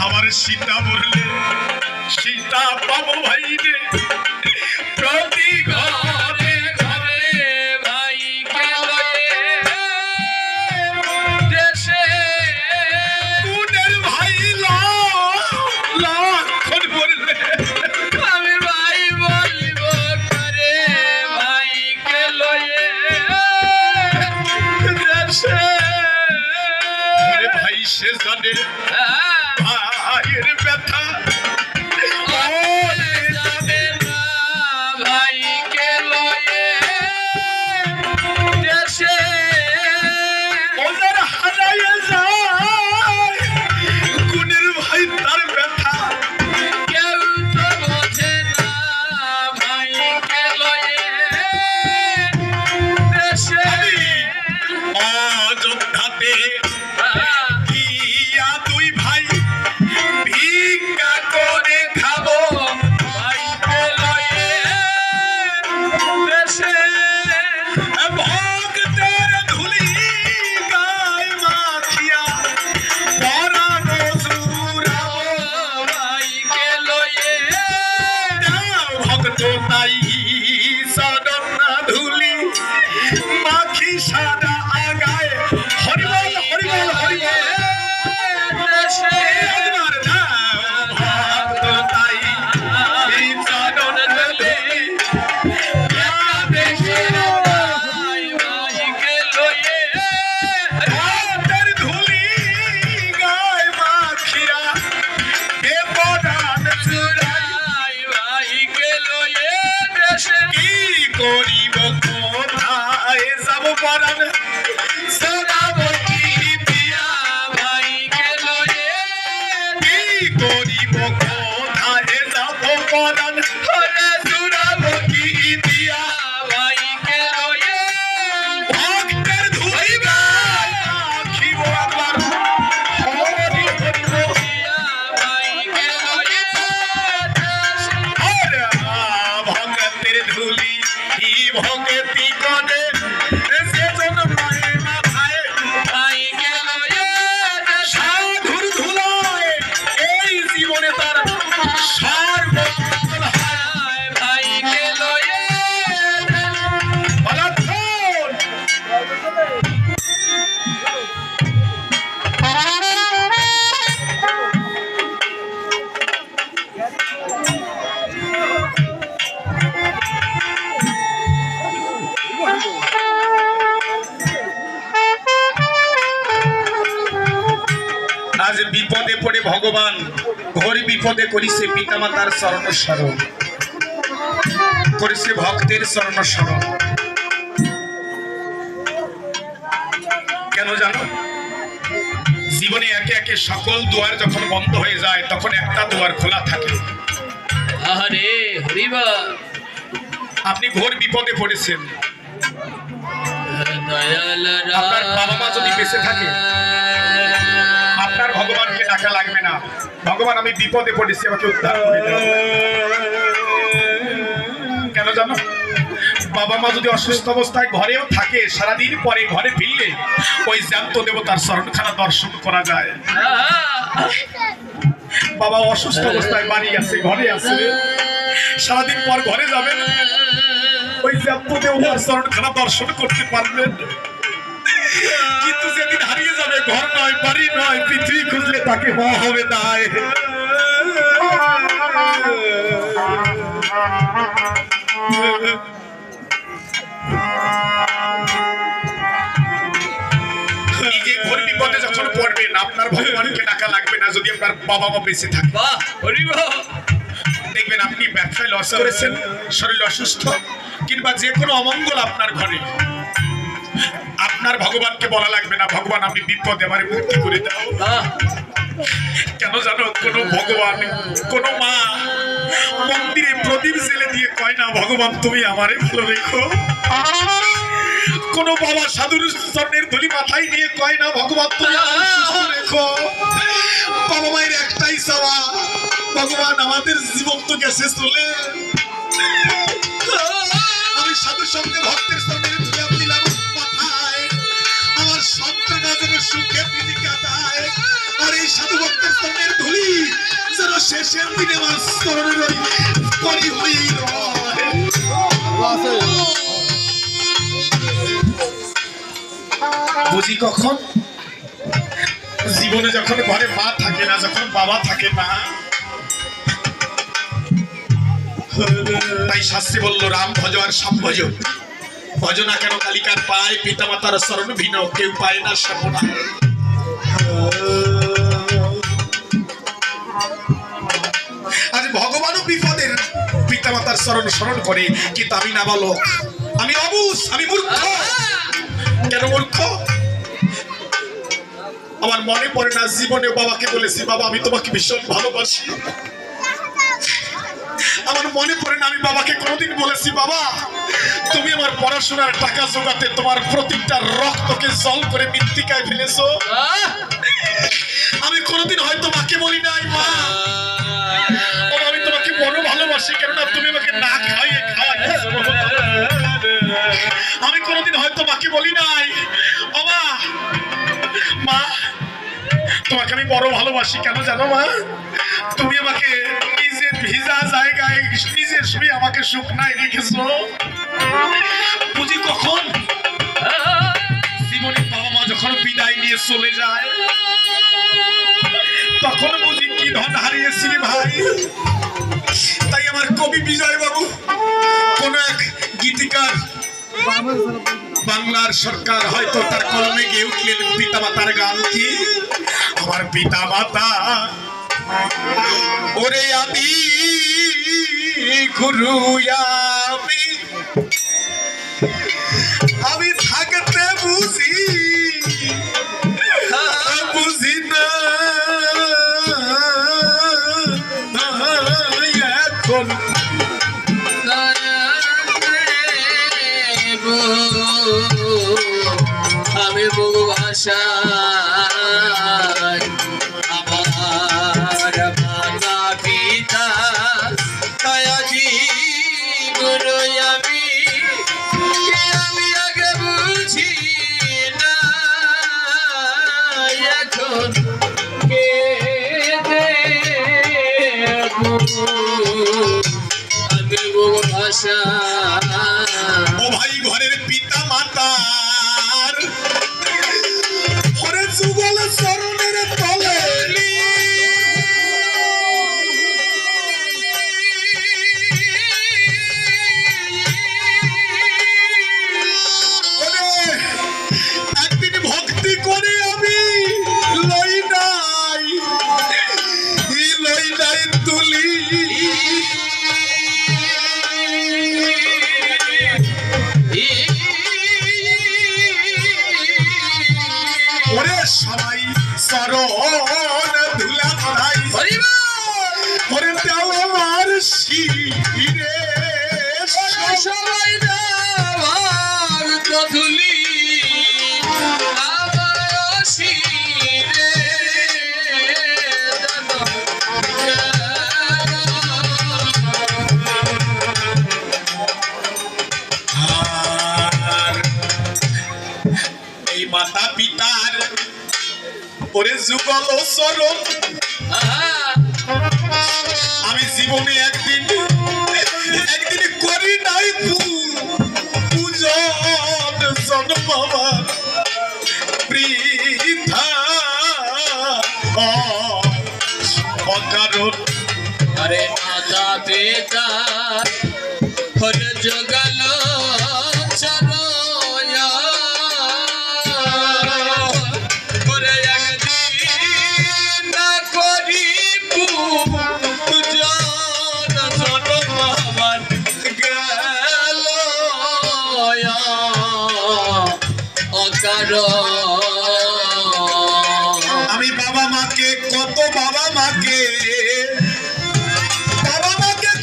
আমার সীতা বললে সীতা পাবো ভাই রে প্রতি ঘরে ঘরে ভাই দেশে কুনের ভাই লক্ষণ বললে আমি ভাই বলিব করে ভাই কে লয়ে দেশে ভাই সে জানে ভাইয়ের ব্যথা যাবে না ভাইকে লয়ে দেশে ওদের হারাইয়ে যায় কুনের ভাই তার ব্যথা কেউ তো বোঝে না ভাইকে লয়ে দেশে অযোধ্যাতে সাদা আগায় হরিবল হরিবল হরিবল দেশে একবার ভক্ত তাই এই চরণ ধুলি দেশে ভাইকে লয়ে হাতের ধুলি গায় মাখিয়া এ পরাণ চুরাই ভাইকে লয়ে দেশে কি করিব কোথায় যাব পরাণ সোনাবতী পিয়া ভাইকে লয়ে কি করিব কোথায় যাব পরাণ হরে সোনাবতী পিয়া ভাইকে লয়ে ভক্তের ধুলি রাখিব একবার হরি হরি পিয়া ভাইকে লয়ে হরে ভক্তের ধুলি ভক্তি করে সেজন মায়ে মা ভাই ভাইকে লয়ে সাধুর ধুলায় এই জীবনে তার সর্বমঙ্গল হয় ভাইকে লয়ে বলক্ষণ আজ বিপদে পড়ে ভগবান ঘোর বিপদে করিছে পিতামাতার চরণ স্মরণ করিছে ভক্তের চরণ স্মরণ কেন জানো জীবনে একে একে সকল দুয়ার যখন বন্ধ হয়ে যায় তখন একটা দুয়ার খোলা থাকে আরে হরিবা আপনি ঘোর বিপদে পড়েছেন দয়াল আপনার বাবা মা যদি বেঁচে থাকে আপনার ভগবানকে ডাকা লাগবে না ভগবান আমি বিপদে পড়েছি আমাকে উদ্ধার করে দাও কেন জানো বাবা মা যদি অসুস্থ অবস্থায় ঘরেও থাকে সারাদিন পরে ঘরে ফিরলে ওই জ্যান্ত দেবতার চরণখানা দর্শন করা যায় বাবা অসুস্থ অবস্থায় বাড়ি আছে ঘরে আছে সারাদিন পর ঘরে যাবেন ওই জ্যান্ত দেবতার চরণখানা দর্শন করতে পারবেন কিন্তু যেদিন হারিয়ে যাবে ঘর নয় বাড়ি নয় পৃথিবী খুঁজলে তাকে মা হবে তাই নিজে ঘোর বিপদে যখন পড়বেন আপনার ভগবানকে ডাকা লাগবে না যদি আপনার বাবা মা বেঁচে থাকে দেখবেন আপনি ব্যবসায় লস করেছেন শরীর অসুস্থ কিংবা যে কোনো অমঙ্গল আপনার ঘরে আপনার ভগবানকে বলা লাগবে না ভগবান আপনি বিপদে আমারে মুক্তি করে দাও কেন জানো কোনো ভগবান কোনো মা মন্দিরে প্রদীপ জেলে দিয়ে কয় না ভগবান তুমি আমারে ভালো রেখো কোনো বাবা সাধুর চরণের ধুলি মাথায় নিয়ে কয় না ভগবান তুমি আমারে সুস্থ রেখো বাবা মায়ের একটাই চাওয়া ভগবান আমাদের জীবন তো গেছে চলে আমি সাধুর সঙ্গে ভক্তের চরণের ধুলি দিলাম মাথায় আমার সন্তান যেন সুখে পৃথিবী কাটায় আর এই সাধু ভক্তের চরণের ধুলি শেষের দিনে আমার স্মরণের ওই করি হয়েই রয়। বুঝি কখন জীবনে যখন ঘরে মা থাকে না, যখন বাবা থাকে না, তাই শাস্ত্রী বলল রাম ভজ আর শ্যাম ভজ, ভজনা কেন কালিকার পায়, পিতা মাতার শরণ ভিন্ন কেউ পায় না সাপনা। আজ ভগবানও বিপদের পিতা মাতার স্মরণ করে, কিন্তু আমি না বলো, আমি অবুঝ, আমি মূর্খ। কেন মূর্খ? আমার মনে পড়ে না জীবনে বাবাকে বলেছি বাবা আমি তোমাকে ভীষণ ভালোবাসি। আমার মনে পড়ে না আমি বাবাকে কোনোদিন বলেছি বাবা তুমি আমার পড়াশোনার টাকা জোগাতে তোমার প্রত্যেকটা রক্তকে জল করে মৃত্তিকায় ফেলেছো। আমি কোনোদিন হয়তো মাকে বলি নাই মা আমি তোমাকে বড় ভালোবাসি, কেননা তুমি আমাকে না খাইয়ে খাওয়াইছো। আমি কোনোদিন হয়তো মাকে বলি নাই বাবা মা তোমাকে আমি বড় ভালোবাসি, কেন জানো মা তুমি আমাকে নিজের ভিজা জায়গায় নিজের শুয়ে আমাকে শুকনায় রেখেছো। বুঝি কখন জীবনে বাবা মা যখন বিদায় নিয়ে চলে যায় তখন বুঝি কি ধন হারিয়েছি রে ভাই। তাই আমার কবি বিজয় বাবু কোন এক গীতিকার বাংলার সরকার হয়তো তার কলমে গিয়ে উঠলেন পিতা মাতার গান, কি আমার পিতা মাতা ওরে আমি গুরু আমি থাকতে বুঝি বুঝি না এখন আমি বহু ভাষা আমার মাতা পিতা দয়াজি গুরু আমি আগে বুঝি না এখন কে দেবো আমি বহু ভাষা। ও ভাই ঘরের পিতা মাতার ওরে যুগল চরণের তলে একদিন ভক্তি করে আমি লই নাই তুলি ওরে সবাই চরণ ধুলা ধরাই ওরে দেও আমার শিরে সবাই দেওয়ার ধুলি আমার শিরে এই মাতা পিতার ওরে যুগল চরণ আমি জীবনে একদিন করি নাই পূজন জন্ম আমার বৃথা অকারণ। আরে মাতা পিতা হরে জগাল চরয়া ওরে একদিন না করি পূজন জন্ম আমার গেল অকারণ। আমি বাবা মাকে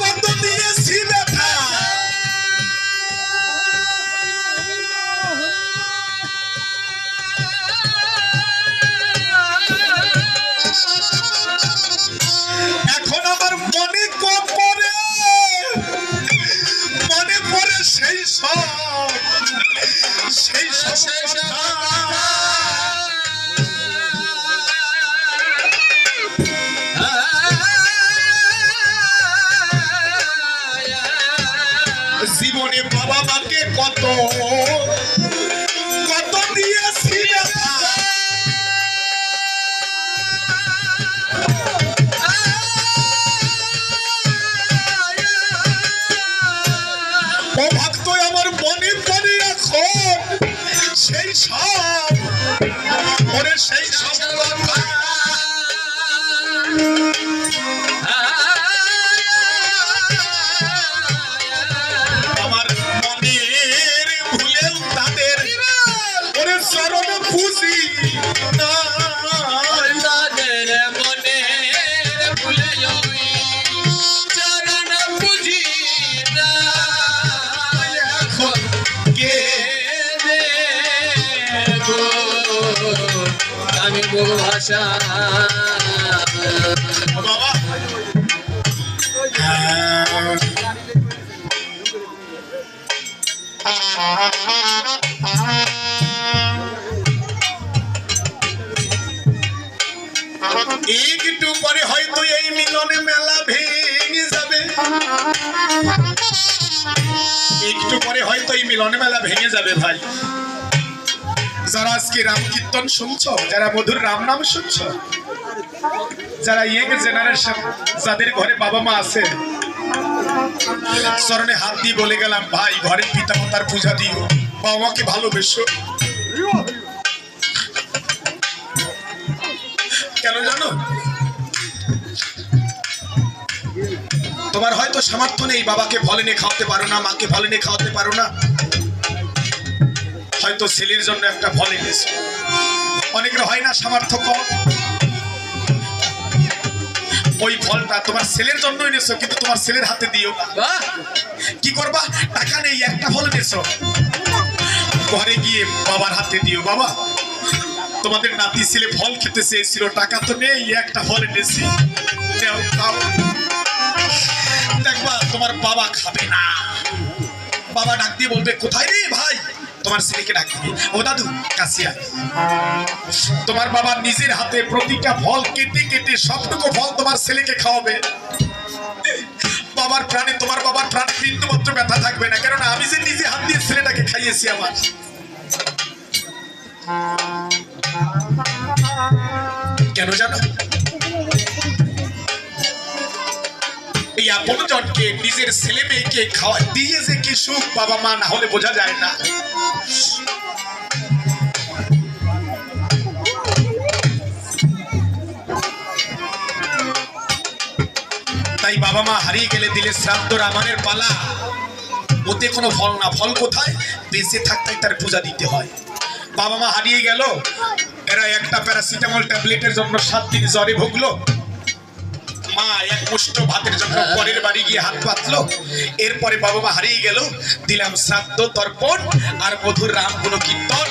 কত দিয়েছি ব্যথা এখন আমার মনে পড়ে সেই সব কথা। কত কত দিয়েছি ব্যথা। ও ভক্ত আমার মনে পড়ে এখন সেই সব, ওরে সেই সব কথা। আমার মনের ভুলেও তাদের ওরে চরণ খুশি না, তাদের মনে ভুলে যাই চরণ বুঝি না। এখন কে আমি বহু ভাষা বাবা একটু পরে হয়তো এই মিলনে মেলা ভেঙে যাবে, একটু পরে হয়তো এই মিলনে মেলা ভেঙে যাবে ভাই। যারা আজকে রাম কীর্তন শুনছো, যারা মধুর রাম নাম শুনছো, যারা ইয়ং জেনারেশন, যাদের ঘরে বাবা মা আছে, চরণে হাত দিয়ে বলে গেলাম ভাই ঘরের পিতা মাতার পূজা দিও, বাবা মাকে ভালোবেসো। কেন জানো? তোমার হয়তো সামর্থ্য নেই, বাবাকে ফল এনে খাওয়াতে পারো না, মাকে ফল এনে খাওয়াতে পারো না, হয়তো ছেলের জন্য একটা ফল এনেছো। অনেকের হয় না সামর্থ্য কম, ওই ফলটা তোমার ছেলের জন্য এনেছো, কিন্তু তোমার ছেলের হাতে দিও না। কি করবা? টাকা নেই, একটা ফল এনেছো, ঘরে গিয়ে বাবার হাতে দিও, বাবা তোমাদের নাতি ছেলে ফল খেতে চেয়েছিল, টাকা তো নেই, একটা ফল এনেছি, দাও খাও। দেখবা তোমার বাবা খাবে না, বাবা ডাক দিয়ে বলবে কোথায় রে ভাই, তোমার ছেলেকে ডাক দিবে, ও দাদু কাছে আয়। তোমার বাবা নিজের হাতে প্রতিটা ফল কেটে কেটে সবটুকু ফল তোমার ছেলেকে খাওয়াবে। বাবার প্রাণে, তোমার বাবার প্রাণে বিন্দু মাত্র ব্যথা থাকবে না, কেননা আমি যে নিজে হাত দিয়ে ছেলেটাকে খাইয়েছি আমার। কেন জানো? এই আপনজনকে, নিজের ছেলে মেয়েকে খাওয়া দিয়ে যে কি সুখ, বাবা মা না হলে বোঝা যায় না। তাই বাবা মা হারিয়ে গেলে দিলে শ্রাদ্ধ রামায়ণের পালা, ওতে কোনো ফল না, ফল কোথায়? বেঁচে থাকতে তার পূজা দিতে হয়। বাবা মা হারিয়ে গেল, এরা একটা প্যারাসিটামল ট্যাবলেটের জন্য 7 দিন জ্বরে ভুগলো, মা এক মুষ্ঠ ভাতের জন্য পরের বাড়ি গিয়ে হাত পাতলো। এরপরে বাবা মা হারিয়ে গেল, দিলাম শ্রাদ্ধ তর্পণ আর মধুর রাম গুণ কীর্তন।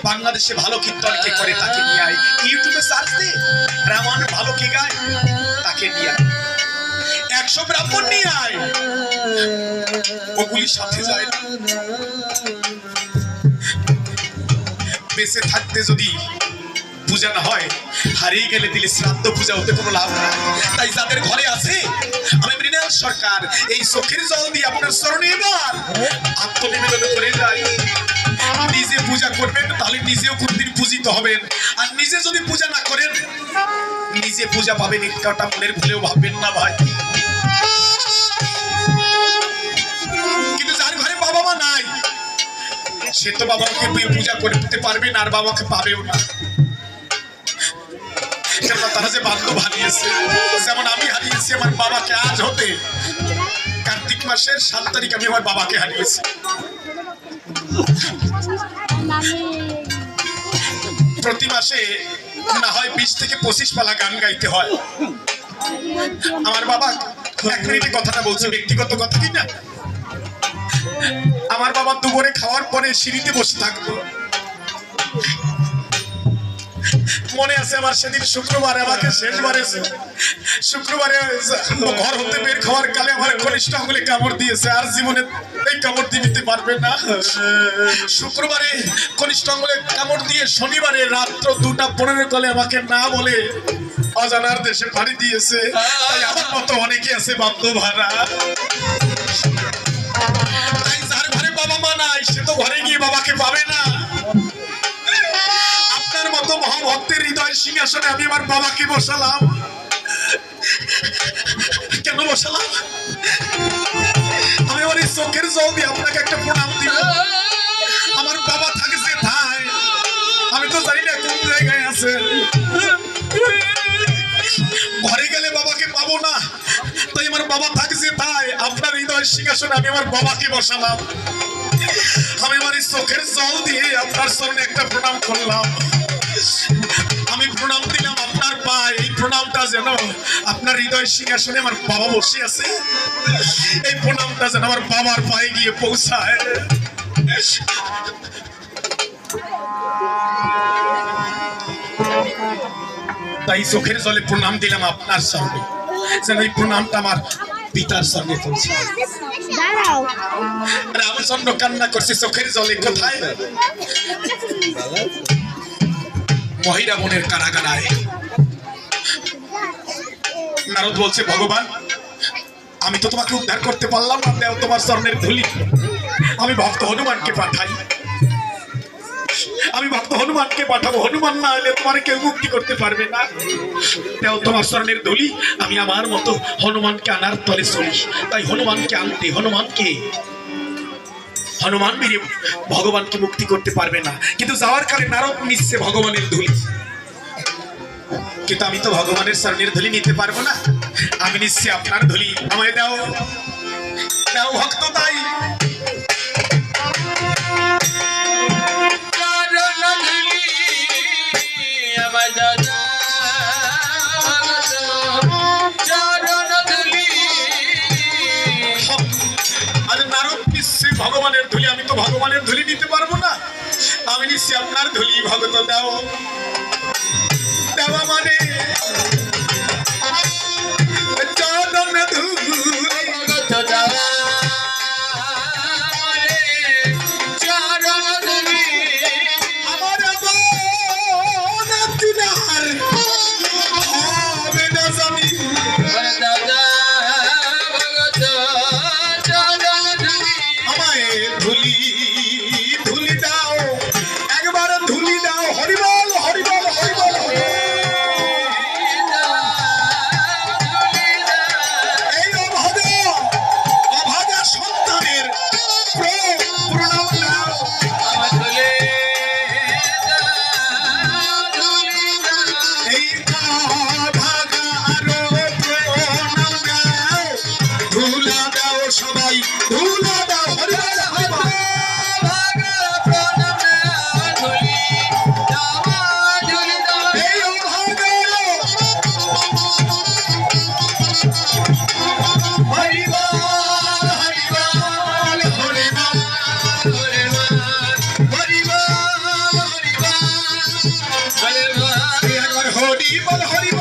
বাংলাদেশে ভালো কীর্তন কে করে তাকে নিয়ে আয়, ইউটিউবে সার্চ দে রামায়ণ ভালো কে গায় তাকে নিয়ে আয়, 100 ব্রাহ্মণ নিয়ে আয়, ওগুলির সাথে যায় না। বেঁচে থাকতে যদি পূজা না হয়, হারিয়ে গেলে দিলে শ্রাদ্ধ পূজা হতে কোনো লাভ নাই। তাই যাদের ঘরে আছে, আমি মৃণাল সরকার এই চোখের জল দিয়ে আপনার চরণে এবার আত্মনিবেদন করে যাই। নিজে পূজা করবেন, তাহলে নিজেও কোনদিন পূজিত হবেন। আর নিজে যদি পূজা না করেন, নিজে পূজা পাবেন একটা মনের ভুলেও ভাববেন না ভাই। কিন্তু যার ঘরে বাবা মা নাই, সে তো বাবাকে পূজা করতে পারবে না, আর বাবাকে পাবেও না। তারা যে বান্ধব হারিয়েছে, যেমন আমি হারিয়েছি আমার বাবাকে, আজ হতে কার্তিক মাসের 7 তারিখ আমি আমার বাবাকে হারিয়েছি। প্রতি মাসে না হয় 20 থেকে 25 পালা গান গাইতে হয়। আমার বাবা, 1 মিনিটে কথাটা বলছি, ব্যক্তিগত কথা কি না, আমার বাবা দুপুরে খাওয়ার পরে সিঁড়িতে বসে থাকতো। মনে আছে আমার সেদিন শুক্রবারে, আমাকে শেষবারে শুক্রবারে ঘর হতে বের খাওয়ার কালে আমার কনিষ্ঠ আঙুলে কামড় দিয়েছে, আর জীবনে এই কামড় দিতে পারবে না। শুক্রবারে কনিষ্ঠ আঙুলে কামড় দিয়ে শনিবারে রাত্র 2:15 কালে আমাকে না বলে অজানার দেশে পাড়ি দিয়েছে। তাই আমার মতো অনেকে আছে বান্ধব হারা। তাই যার ঘরে বাবা পাবে না। আপনার মতো মহাভক্তের হৃদয় সিংহাসনে আমি আমার বাবাকে বসালাম। কেন বসালাম? আমি আমার এই চোখের জল দিয়ে আপনাকে একটা প্রণাম দিব। আমার বাবা থাকছে তাই, আমি তো জানি না কোন জায়গায় আছে। ঘরে গেলে বাবাকে পাবো না, তাই আমার বাবা থাকছে তাই আপনার হৃদয় সিংহাসনে আমি আমার বাবাকে বসালাম। আমি আমার এই চোখের জল দিয়ে আপনার সামনে একটা প্রণাম করলাম। আমি প্রণাম দিলাম আপনার পায়ে। এই প্রণামটা যেন আপনার হৃদয় সিংহাসনে আমার বাবা বসে আছে, এই প্রণামটা যেন আমার বাবার পায়ে গিয়ে পৌঁছায়। তাই চোখের জলে প্রণাম দিলাম আপনার সামনে, যেন এই প্রণামটা আমার পিতার সামনে পৌঁছায়। রামচন্দ্র কান্না করছে চোখের জলে। কোথায়? মহিরা বনের কারাগারায়। নারদ বলছে, ভগবান আমি তো তোমাকে উদ্ধার করতে পারলাম না, দেও তোমার চরণের ধুলি। আমি ভক্ত হনুমানকে পাঠাই, আমি ভক্ত হনুমানকে পাঠাবো। হনুমান না হলে তোমার কেউ মুক্তি করতে পারবে না। দেও তোমার চরণের ধুলি। আমি আমার মতো হনুমানকে আনার তলে চলি। তাই হনুমানকে আনতে, হনুমান মেরে ভগবানকে মুক্তি করতে পারবে না। কিন্তু যাওয়ার কালে নারদ নিচ্ছে ভগবানের ধুলি, কিন্তু আমি তো ভগবানের চরণের ধুলি নিতে পারবো না। আমি নিচ্ছি আপনার ধুলি। আমায় দাও, দাও ভক্ত। তাই ভগবানের ধুলি। আমি তো ভগবানের ধুলি নিতে পারবো না, আমি নিচ্ছি আপনার ধুলি। ভগত দাও, দেওয়া মানে চরণ ধুলি। আমার দিনার হবে না জানি। ধুলি ধুলি দাও, একবার ধুলি দাও। হরিবল হরিবল হরিবল। এই অভাগা সন্তানের প্রণাম দাও। এই অভাগা আরো প্রণাম দাও। ধুলা দাও সবাই, ধুলা দাও। হরিবল হরিবল।